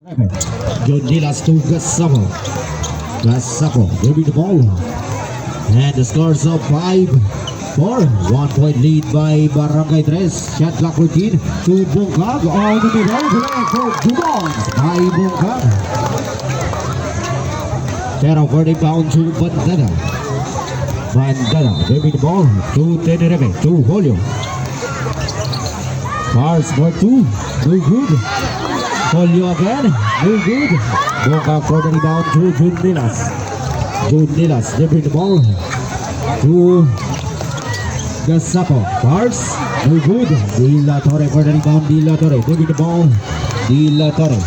John Dilas to Gasapo. Gasapo giving the ball. And the scores of 5-4. 1 point lead by Barangay Tres. Shot clock routine to Bungkag. All the middle. For Dumont by Bungkag. Pero for the bound to Bandana. Bandana giving the ball to Tenerife. To Julio. Cars for 2. No good. Julio again. No good. Bungkag for the rebound to Jun Dilas. Jun Dilas giving the ball to Gasapo. Cars. No good. De La Torre for the rebound. De La Torre giving the ball. De La Torre.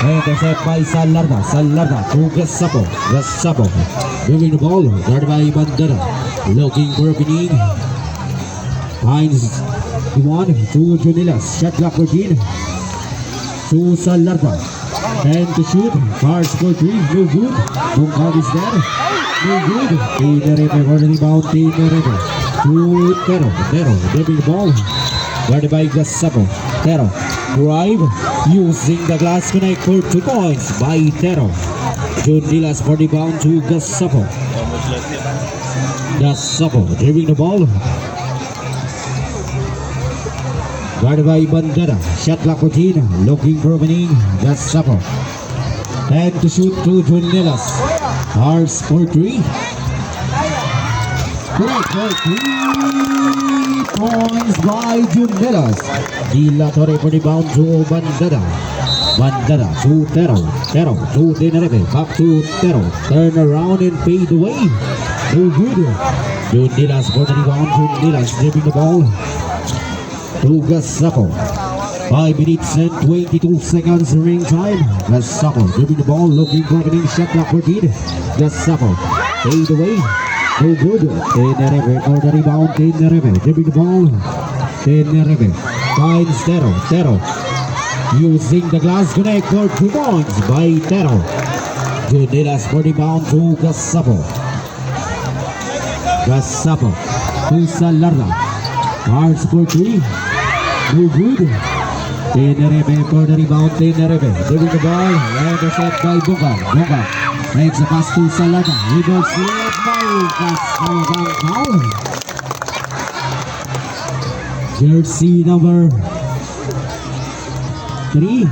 Intercept by Salarda. Salarda to Gasapo. Gasapo giving the ball. Guarded by Bandana. Looking for opening. Hines. One to Junilas. Shot clock routine. To Salarda. And to shoot. Cars for 3. No good. Bungkag is there. No good. Tenerife for the rebound. Tenerife. To Tero. Tero giving the ball. Guarded by Gasapo. Tero. Drive. Using the glass connect for 2 points by Tero. Junilas for the rebound to Gasapo. Gasapo driving the ball. Guarded by Bandana. Shot clock routine. Looking for opening. Gasapo. And to shoot to Junilas. Cars for 3. Correct for 3 points by Junilas. De La Torre for the bound to Bandana. Bandana to Tero. Tero to Tenerife. Back to Tero. Turn around and fade away. No good. Junilas for the rebound. Junilas dribbling the ball to Gasapo. 5 minutes and 22 seconds ring time. Gasapo giving the ball, looking for opening. Shot clock routine. Gasapo fade away. No good. Tenerife for the rebound. Tenerife giving the ball. Tenerife finds Tero. Tero using the glass connect for 2 points by Tero. Junilas for the rebound to Gasapo. Gasapo to Salarda. Cars for 3. No good. Tenerife for the rebound. Tenerife giving the ball. Intercept by Bungkag. Bungkag makes a pass to Salarda. Reverse slip by Gasapo. Jersey number 3.